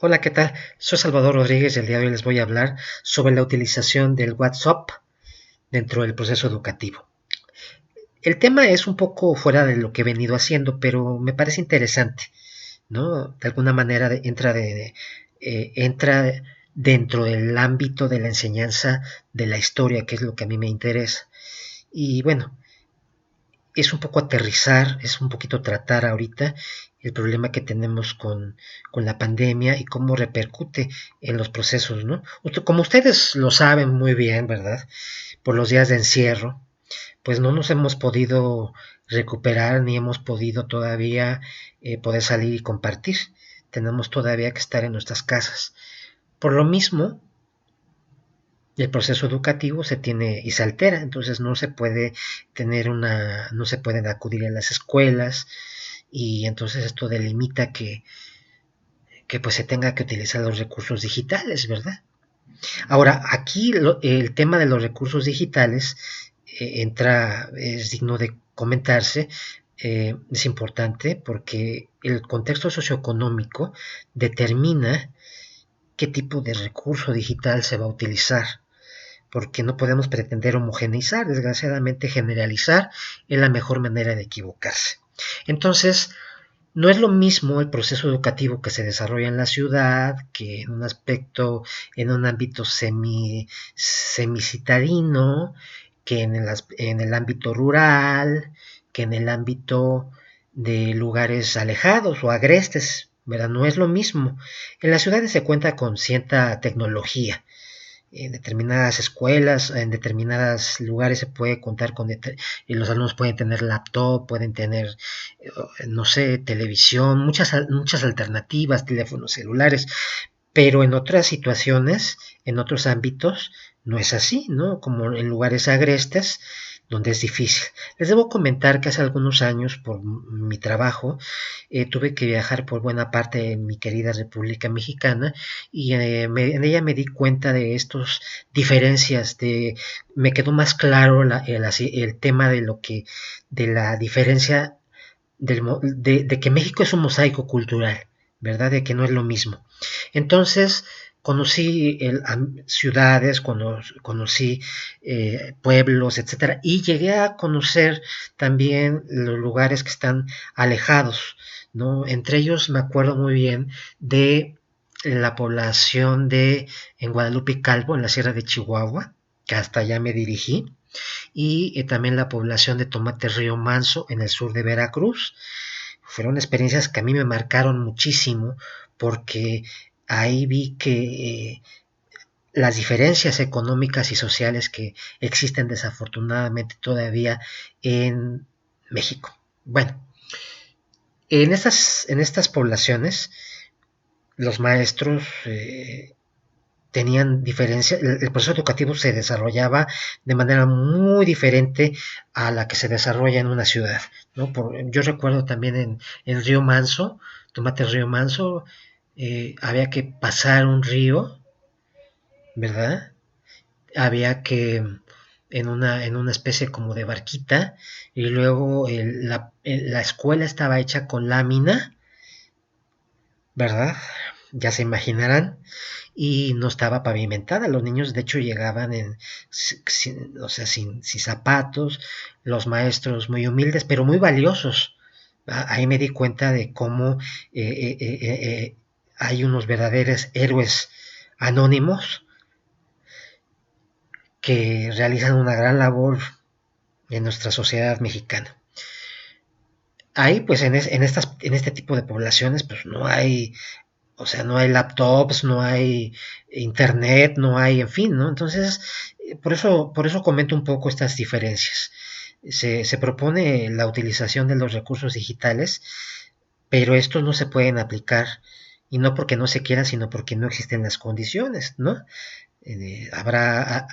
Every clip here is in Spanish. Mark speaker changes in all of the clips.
Speaker 1: Hola, ¿qué tal? Soy Salvador Rodríguez y el día de hoy les voy a hablar sobre la utilización del WhatsApp dentro del proceso educativo. El tema es un poco fuera de lo que he venido haciendo, pero me parece interesante, ¿no? De alguna manera entra dentro del ámbito de la enseñanza de la historia, que es lo que a mí me interesa. Y bueno, es un poco aterrizar, es un poquito tratar ahorita el problema que tenemos con la pandemia y cómo repercute en los procesos, ¿no? Como ustedes lo saben muy bien, ¿verdad? Por los días de encierro, pues no nos hemos podido recuperar ni hemos podido todavía poder salir y compartir. Tenemos todavía que estar en nuestras casas. Por lo mismo, el proceso educativo se tiene y se altera, entonces no se puede no se pueden acudir a las escuelas y entonces esto delimita que pues se tenga que utilizar los recursos digitales, ¿verdad? Ahora, aquí el tema de los recursos digitales es digno de comentarse, es importante porque el contexto socioeconómico determina qué tipo de recurso digital se va a utilizar porque no podemos pretender homogeneizar, desgraciadamente generalizar es la mejor manera de equivocarse. Entonces, no es lo mismo el proceso educativo que se desarrolla en la ciudad, que en un aspecto, en un ámbito semicitadino, que en el ámbito rural, que en el ámbito de lugares alejados o agrestes, ¿verdad? No es lo mismo. En las ciudades se cuenta con cierta tecnología, en determinadas escuelas, en determinados lugares se puede contar con, y los alumnos pueden tener laptop, pueden tener, no sé, televisión, muchas alternativas, teléfonos celulares, pero en otras situaciones, en otros ámbitos, no es así, ¿no? Como en lugares agrestes, donde es difícil. Les debo comentar que hace algunos años, por mi trabajo, tuve que viajar por buena parte de mi querida República Mexicana y en ella me di cuenta de estas diferencias, me quedó más claro el tema de la diferencia de que México es un mosaico cultural, ¿verdad? De que no es lo mismo. Entonces, conocí ciudades, conocí pueblos, etcétera, y llegué a conocer también los lugares que están alejados, ¿no? Entre ellos me acuerdo muy bien de la población en Guadalupe Calvo, en la Sierra de Chihuahua, que hasta allá me dirigí, y también la población de Tomate Río Manso en el sur de Veracruz. Fueron experiencias que a mí me marcaron muchísimo porque ahí vi que las diferencias económicas y sociales que existen desafortunadamente todavía en México. Bueno, en estas poblaciones los maestros tenían diferencia, el proceso educativo se desarrollaba de manera muy diferente a la que se desarrolla en una ciudad, ¿no? Yo recuerdo también en Río Manso, Tomate Río Manso, había que pasar un río, ¿verdad? Había que en una especie como de barquita y luego la escuela estaba hecha con lámina, ¿verdad? Ya se imaginarán, y no estaba pavimentada. Los niños de hecho llegaban o sea, sin zapatos, los maestros muy humildes, pero muy valiosos. Ahí me di cuenta de cómo hay unos verdaderos héroes anónimos que realizan una gran labor en nuestra sociedad mexicana. Ahí, pues en este tipo de poblaciones, pues no hay, o sea, no hay laptops, no hay internet, no hay, en fin, ¿no? Entonces, por eso comento un poco estas diferencias. Se propone la utilización de los recursos digitales, pero estos no se pueden aplicar, y no porque no se quiera, sino porque no existen las condiciones, ¿no? Habrá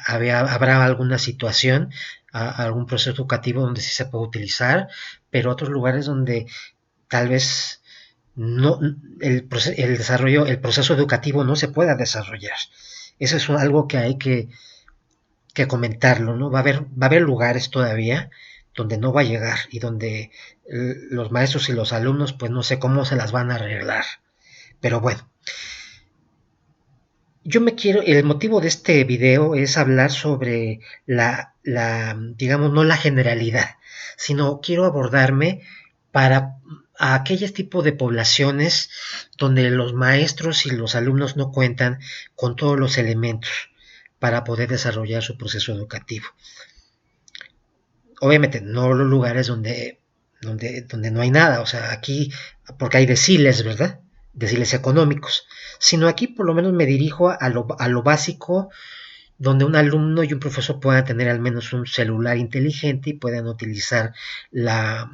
Speaker 1: alguna situación, algún proceso educativo donde sí se puede utilizar, pero otros lugares donde tal vez no el desarrollo, el proceso educativo no se pueda desarrollar. Eso es algo que hay que comentarlo, ¿no? Va a haber lugares todavía donde no va a llegar y donde los maestros y los alumnos pues no sé cómo se las van a arreglar. Pero bueno, el motivo de este video es hablar sobre digamos, no la generalidad, sino quiero abordarme para a aquellos tipos de poblaciones donde los maestros y los alumnos no cuentan con todos los elementos para poder desarrollar su proceso educativo. Obviamente, no los lugares donde no hay nada, o sea, aquí, porque hay deciles, ¿verdad? Deciles económicos, sino aquí por lo menos me dirijo a lo básico, donde un alumno y un profesor puedan tener al menos un celular inteligente y puedan utilizar la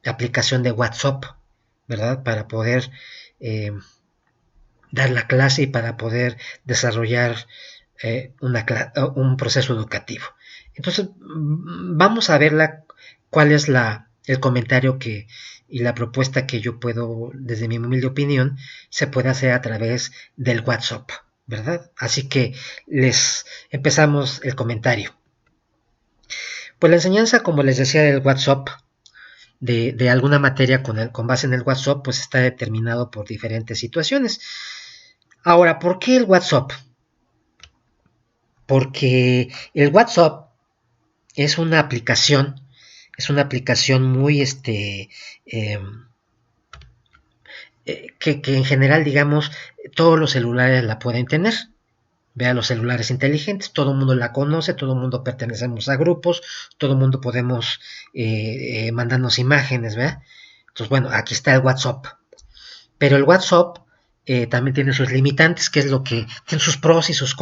Speaker 1: aplicación de WhatsApp, ¿verdad? Para poder eh, dar la clase y para poder desarrollar un proceso educativo. Entonces, vamos a ver cuál es el comentario y la propuesta que yo puedo, desde mi humilde opinión, se puede hacer a través del WhatsApp, ¿verdad? Así que les empezamos el comentario. Pues la enseñanza, como les decía, del WhatsApp, de alguna materia con base en el WhatsApp, pues está determinado por diferentes situaciones. Ahora, ¿por qué el WhatsApp? Porque el WhatsApp es una aplicación muy que en general, digamos, todos los celulares la pueden tener. Vea los celulares inteligentes, todo el mundo la conoce, todo el mundo pertenecemos a grupos, todo el mundo podemos mandarnos imágenes, ¿verdad? Entonces, bueno, aquí está el WhatsApp. Pero el WhatsApp también tiene sus limitantes, que es lo que tiene sus pros y sus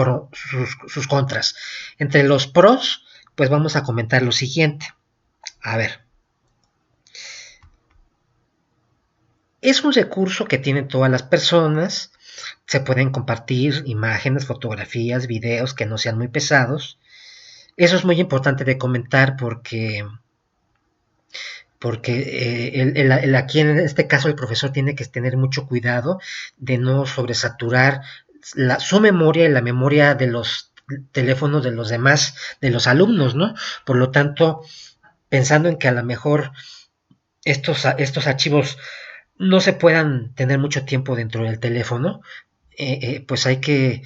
Speaker 1: contras. Entre los pros, pues vamos a comentar lo siguiente. A ver, es un recurso que tienen todas las personas, se pueden compartir imágenes, fotografías, videos que no sean muy pesados. Eso es muy importante de comentar porque aquí en este caso el profesor tiene que tener mucho cuidado de no sobresaturar su memoria y la memoria de los teléfonos de los demás, de los alumnos, ¿no? Por lo tanto, pensando en que a lo mejor estos archivos no se puedan tener mucho tiempo dentro del teléfono, pues hay que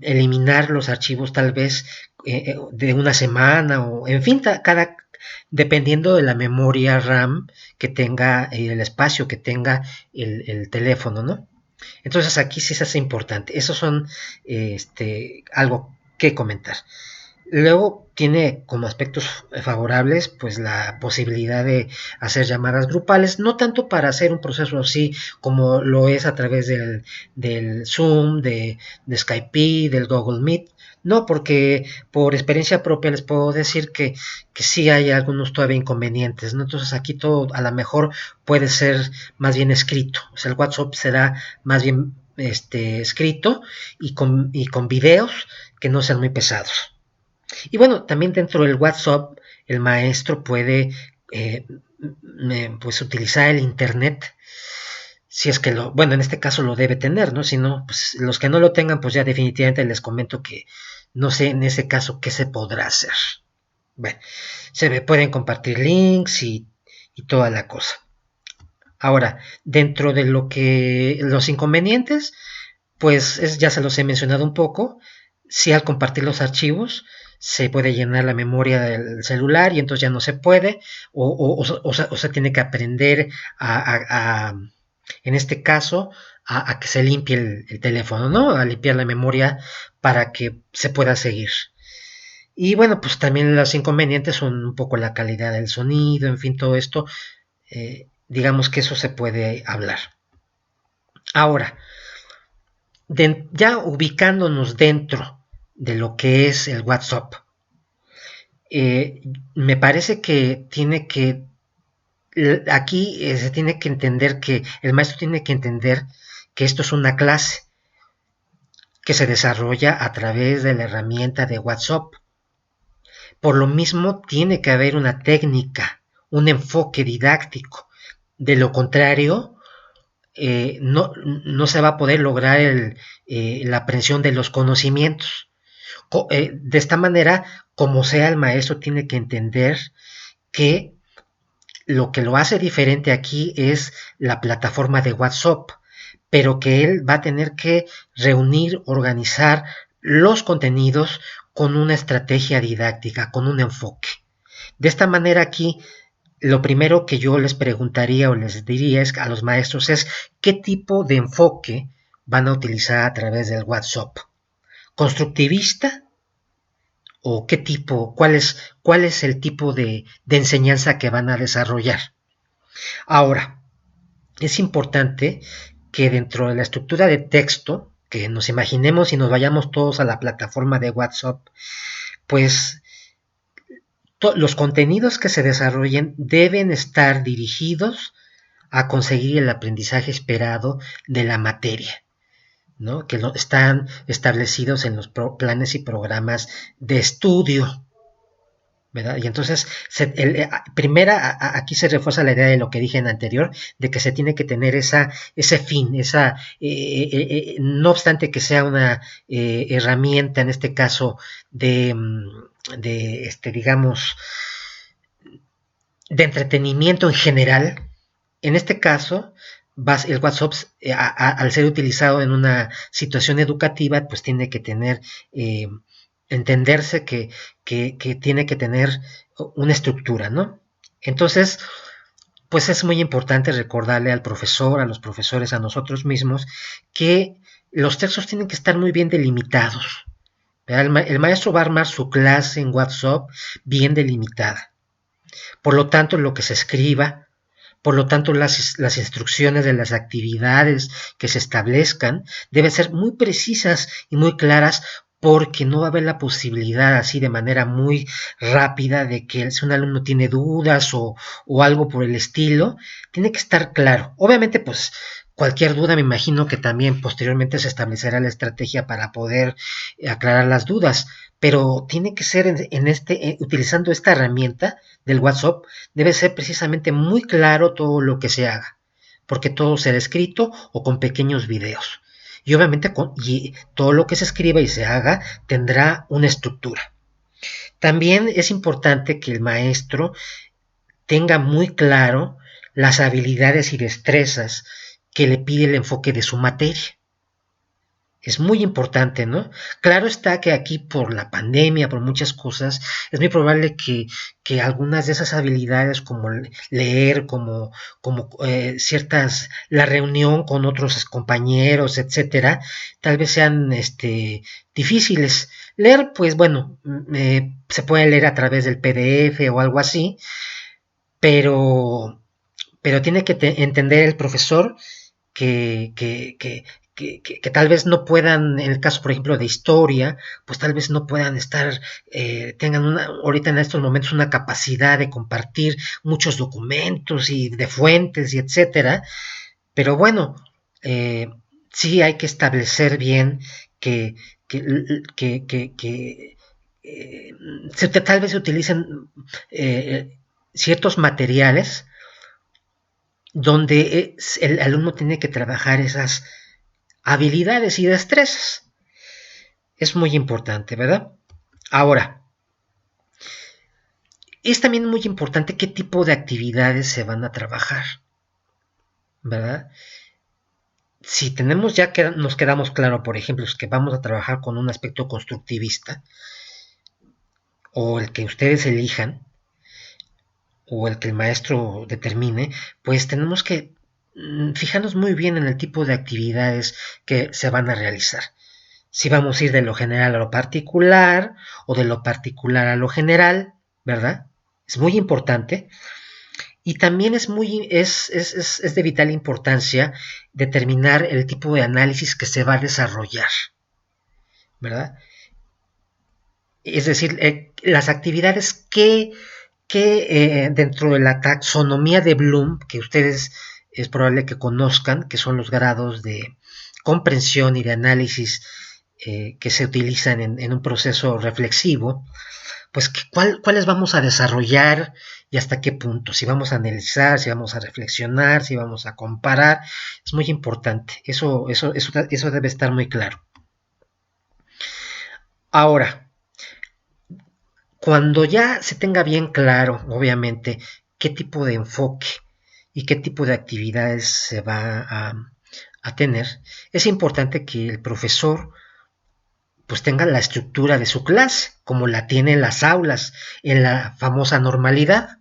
Speaker 1: eliminar los archivos tal vez de una semana o en fin, dependiendo de la memoria RAM que tenga el espacio que tenga el teléfono, ¿no? Entonces aquí sí se hace importante. Esos son algo que comentar. Luego tiene como aspectos favorables pues la posibilidad de hacer llamadas grupales, no tanto para hacer un proceso así como lo es a través del Zoom, de Skype, del Google Meet, no, porque por experiencia propia les puedo decir que sí hay algunos todavía inconvenientes, ¿no? Entonces aquí todo a lo mejor puede ser más bien escrito, o sea, el WhatsApp será más bien escrito y con videos que no sean muy pesados. Y bueno, también dentro del WhatsApp el maestro puede eh, pues utilizar el internet si es que bueno, en este caso lo debe tener, ¿no? Si no, pues los que no lo tengan, pues ya definitivamente les comento que no sé en ese caso qué se podrá hacer. Bueno, pueden compartir links y toda la cosa. Ahora, dentro de lo que los inconvenientes, pues ya se los he mencionado un poco. Si al compartir los archivos se puede llenar la memoria del celular y entonces ya no se puede, o se tiene que aprender en este caso, a que se limpie el teléfono, ¿no? A limpiar la memoria para que se pueda seguir. Y bueno, pues también los inconvenientes son un poco la calidad del sonido, en fin, todo esto, digamos que eso se puede hablar. Ahora, ya ubicándonos dentro de lo que es el WhatsApp, me parece que aquí se tiene que entender que el maestro tiene que entender que esto es una clase que se desarrolla a través de la herramienta de WhatsApp. Por lo mismo, tiene que haber una técnica, un enfoque didáctico. De lo contrario, no se va a poder lograr la aprehensión de los conocimientos. De esta manera, como sea, el maestro tiene que entender que lo hace diferente aquí es la plataforma de WhatsApp, pero que él va a tener que reunir, organizar los contenidos con una estrategia didáctica, con un enfoque. De esta manera aquí, lo primero que yo les preguntaría o les diría es, a los maestros es qué tipo de enfoque van a utilizar a través del WhatsApp. ¿Constructivista? ¿O qué tipo, cuál es el tipo de enseñanza que van a desarrollar? Ahora, es importante que dentro de la estructura de texto, que nos imaginemos y nos vayamos todos a la plataforma de WhatsApp, pues los contenidos que se desarrollen deben estar dirigidos a conseguir el aprendizaje esperado de la materia, ¿no? Que están establecidos en los planes y programas de estudio, ¿verdad? Y entonces, aquí se refuerza la idea de lo que dije en anterior, de que se tiene que tener ese fin, no obstante que sea una herramienta, en este caso, digamos, de entretenimiento en general. En este caso, el WhatsApp, al ser utilizado en una situación educativa, pues tiene que tener, entenderse que tiene que tener una estructura, ¿no? Entonces, pues es muy importante recordarle al profesor, a los profesores, a nosotros mismos, que los textos tienen que estar muy bien delimitados. El maestro va a armar su clase en WhatsApp bien delimitada. Por lo tanto, lo que se escriba, por lo tanto, las instrucciones de las actividades que se establezcan deben ser muy precisas y muy claras, porque no va a haber la posibilidad así de manera muy rápida de que si un alumno tiene dudas o algo por el estilo, tiene que estar claro. Obviamente, pues cualquier duda, me imagino que también posteriormente se establecerá la estrategia para poder aclarar las dudas, pero tiene que ser utilizando esta herramienta del WhatsApp, debe ser precisamente muy claro todo lo que se haga, porque todo será escrito o con pequeños videos. Y obviamente todo lo que se escriba y se haga tendrá una estructura. También es importante que el maestro tenga muy claro las habilidades y destrezas que le pide el enfoque de su materia. Es muy importante, ¿no? Claro está que aquí por la pandemia, por muchas cosas, es muy probable que algunas de esas habilidades como leer, como la reunión con otros compañeros, etcétera, tal vez sean difíciles. Leer, pues bueno, se puede leer a través del PDF o algo así, pero, pero tiene que entender el profesor que, que, que, que tal vez no puedan, en el caso, por ejemplo, de historia, pues tal vez no puedan estar, tengan ahorita en estos momentos una capacidad de compartir muchos documentos y de fuentes y etcétera, pero bueno, eh, sí hay que establecer bien que, que, que, que tal vez se utilicen ciertos materiales donde el alumno tiene que trabajar esas habilidades y destrezas. Es muy importante, ¿verdad? Ahora, es también muy importante qué tipo de actividades se van a trabajar, ¿verdad? Si tenemos ya que nos quedamos claro, por ejemplo, que vamos a trabajar con un aspecto constructivista, o el que ustedes elijan, o el que el maestro determine, pues tenemos que fijarnos muy bien en el tipo de actividades que se van a realizar. Si vamos a ir de lo general a lo particular o de lo particular a lo general, ¿verdad? Es muy importante. Y también es de vital importancia determinar el tipo de análisis que se va a desarrollar, ¿verdad? Es decir, las actividades que dentro de la taxonomía de Bloom, que ustedes es probable que conozcan, que son los grados de comprensión y de análisis que se utilizan en un proceso reflexivo, pues cuáles vamos a desarrollar y hasta qué punto, si vamos a analizar, si vamos a reflexionar, si vamos a comparar, es muy importante, eso debe estar muy claro. Ahora, cuando ya se tenga bien claro, obviamente, qué tipo de enfoque y qué tipo de actividades se va a tener, es importante que el profesor pues tenga la estructura de su clase, como la tiene en las aulas, en la famosa normalidad.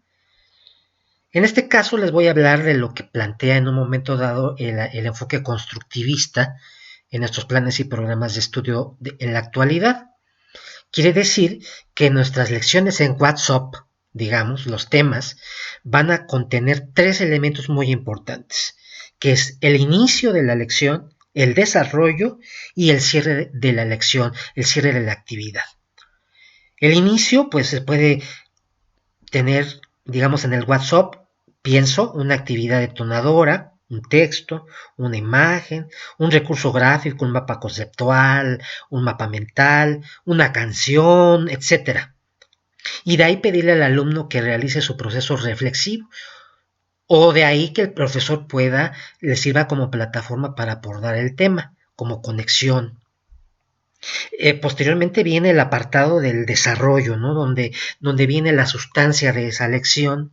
Speaker 1: En este caso les voy a hablar de lo que plantea en un momento dado el enfoque constructivista en nuestros planes y programas de estudio en la actualidad. Quiere decir que nuestras lecciones en WhatsApp, digamos, los temas, van a contener tres elementos muy importantes, que es el inicio de la lección, el desarrollo y el cierre de la lección, el cierre de la actividad. El inicio, pues se puede tener, digamos, en el WhatsApp, pienso, una actividad detonadora, un texto, una imagen, un recurso gráfico, un mapa conceptual, un mapa mental, una canción, etcétera. Y de ahí pedirle al alumno que realice su proceso reflexivo. O de ahí que el profesor le sirva como plataforma para abordar el tema, como conexión. Posteriormente viene el apartado del desarrollo, ¿no? Donde viene la sustancia de esa lección,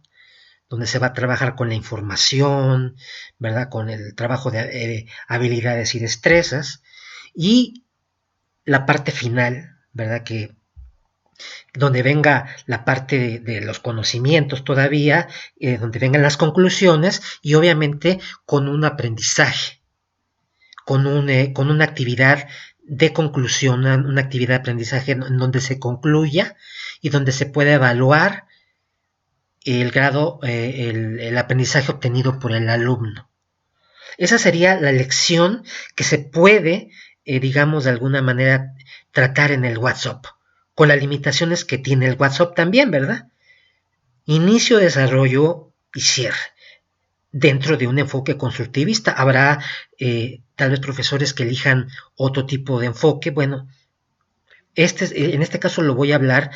Speaker 1: donde se va a trabajar con la información, ¿verdad? Con el trabajo de habilidades y destrezas. Y la parte final, ¿verdad? Que donde venga la parte de los conocimientos todavía, donde vengan las conclusiones y obviamente con un aprendizaje, con una actividad de conclusión, una actividad de aprendizaje en donde se concluya y donde se pueda evaluar el grado, el aprendizaje obtenido por el alumno. Esa sería la lección que se puede, digamos, de alguna manera tratar en el WhatsApp, con las limitaciones que tiene el WhatsApp también, ¿verdad? Inicio, desarrollo y cierre. Dentro de un enfoque constructivista habrá tal vez profesores que elijan otro tipo de enfoque. Bueno, en este caso lo voy a hablar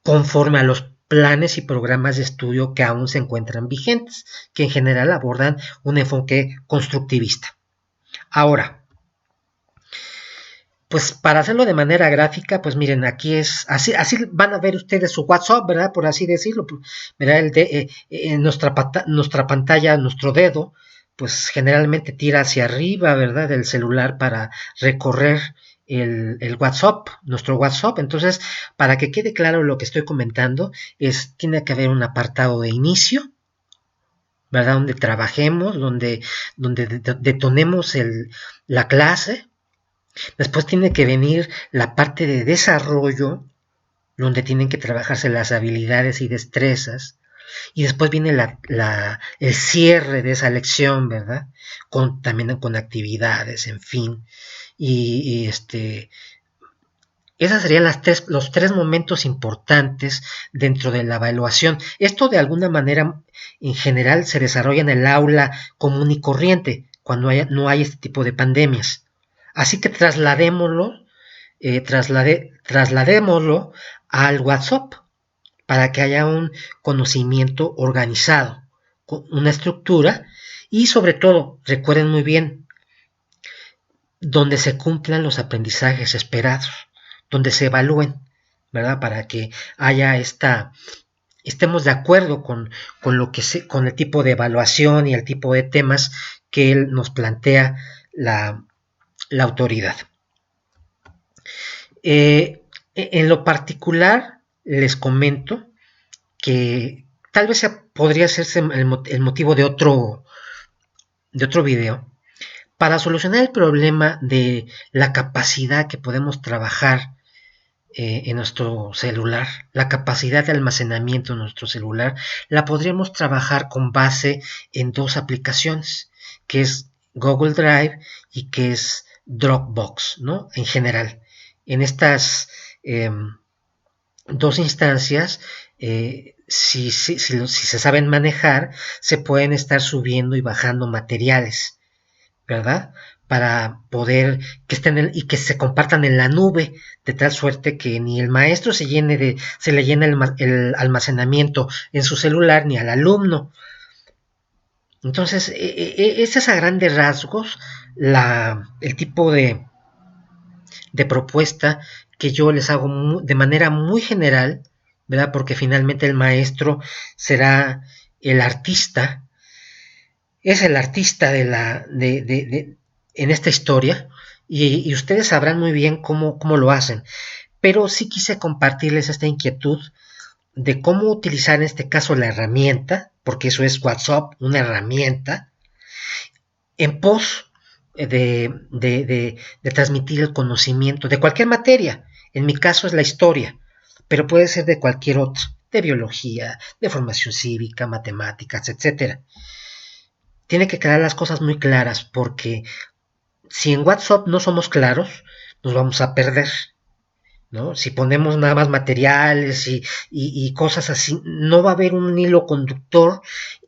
Speaker 1: conforme a los planes y programas de estudio que aún se encuentran vigentes, que en general abordan un enfoque constructivista. Ahora, pues para hacerlo de manera gráfica, pues miren, aquí es así van a ver ustedes su WhatsApp, ¿verdad? Por así decirlo, ¿verdad? En nuestra pantalla, nuestro dedo, pues generalmente tira hacia arriba, ¿verdad? Del celular para recorrer el WhatsApp, nuestro WhatsApp. Entonces, para que quede claro lo que estoy comentando, tiene que haber un apartado de inicio, ¿verdad? Donde trabajemos, donde detonemos la clase. Después tiene que venir la parte de desarrollo, donde tienen que trabajarse las habilidades y destrezas. Y después viene el cierre de esa lección, ¿verdad? También con actividades, en fin. Esas serían los tres momentos importantes dentro de la evaluación. Esto de alguna manera en general se desarrolla en el aula común y corriente, cuando no hay este tipo de pandemias. Así que trasladémoslo al WhatsApp para que haya un conocimiento organizado, con una estructura y sobre todo, recuerden muy bien, donde se cumplan los aprendizajes esperados, donde se evalúen, ¿verdad? Para que haya estemos de acuerdo con el tipo de evaluación y el tipo de temas que él nos plantea la autoridad. En lo particular, les comento que tal vez podría serse el motivo de otro video. Para solucionar el problema de la capacidad que podemos trabajar en nuestro celular, la capacidad de almacenamiento en nuestro celular, la podríamos trabajar con base en dos aplicaciones, que es Google Drive y que es Dropbox, ¿no? En general, en estas dos instancias, si se saben manejar, se pueden estar subiendo y bajando materiales, ¿verdad? Para poder que estén y que se compartan en la nube, de tal suerte que ni el maestro se le llene el almacenamiento en su celular, ni al alumno. Entonces, ese es a grandes rasgos el tipo de propuesta que yo les hago de manera muy general, ¿verdad? Porque finalmente el maestro será el artista, es el artista en esta historia y ustedes sabrán muy bien cómo lo hacen. Pero sí quise compartirles esta inquietud de cómo utilizar en este caso la herramienta, porque eso es WhatsApp, una herramienta, en pos de transmitir el conocimiento de cualquier materia. En mi caso es la historia, pero puede ser de cualquier otra, de biología, de formación cívica, matemáticas, etcétera. Tiene que quedar las cosas muy claras porque si en WhatsApp no somos claros, nos vamos a perder. ¿No? Si ponemos nada más materiales y cosas así, no va a haber un hilo conductor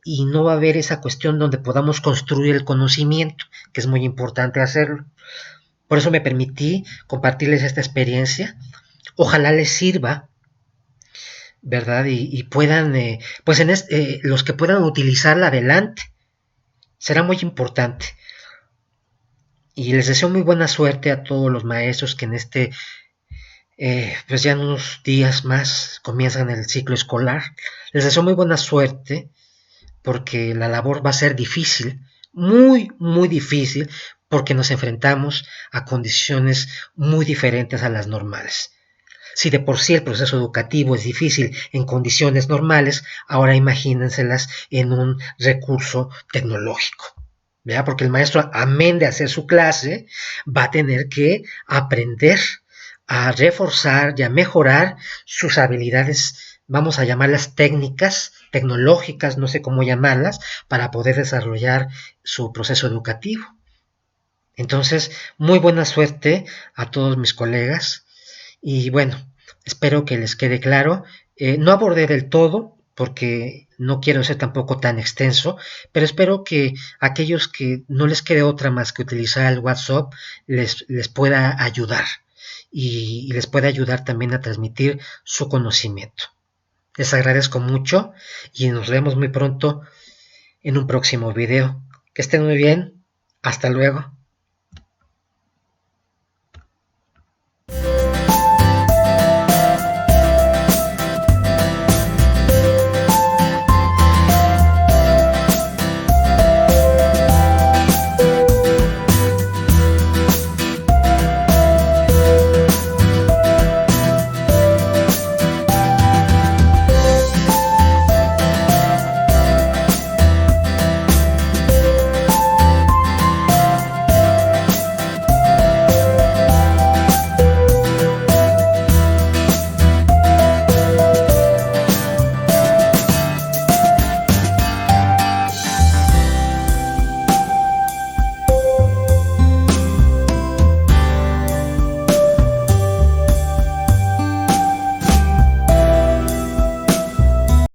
Speaker 1: y no va a haber esa cuestión donde podamos construir el conocimiento, que es muy importante hacerlo. Por eso me permití compartirles esta experiencia. Ojalá les sirva, ¿verdad? Y puedan, pues los que puedan utilizarla adelante, será muy importante. Y les deseo muy buena suerte a todos los maestros que en pues ya en unos días más comienzan el ciclo escolar. Les deseo muy buena suerte porque la labor va a ser difícil, muy, muy difícil, porque nos enfrentamos a condiciones muy diferentes a las normales. Si de por sí el proceso educativo es difícil en condiciones normales, ahora imagínenselas en un recurso tecnológico. ¿Verdad? Porque el maestro, amén de hacer su clase, va a tener que aprender a reforzar y a mejorar sus habilidades, vamos a llamarlas técnicas, tecnológicas, no sé cómo llamarlas, para poder desarrollar su proceso educativo. Entonces, muy buena suerte a todos mis colegas y bueno, espero que les quede claro. No abordé del todo porque no quiero ser tampoco tan extenso, pero espero que aquellos que no les quede otra más que utilizar el WhatsApp les pueda ayudar y les pueda ayudar también a transmitir su conocimiento. Les agradezco mucho y nos vemos muy pronto en un próximo video. Que estén muy bien. Hasta luego.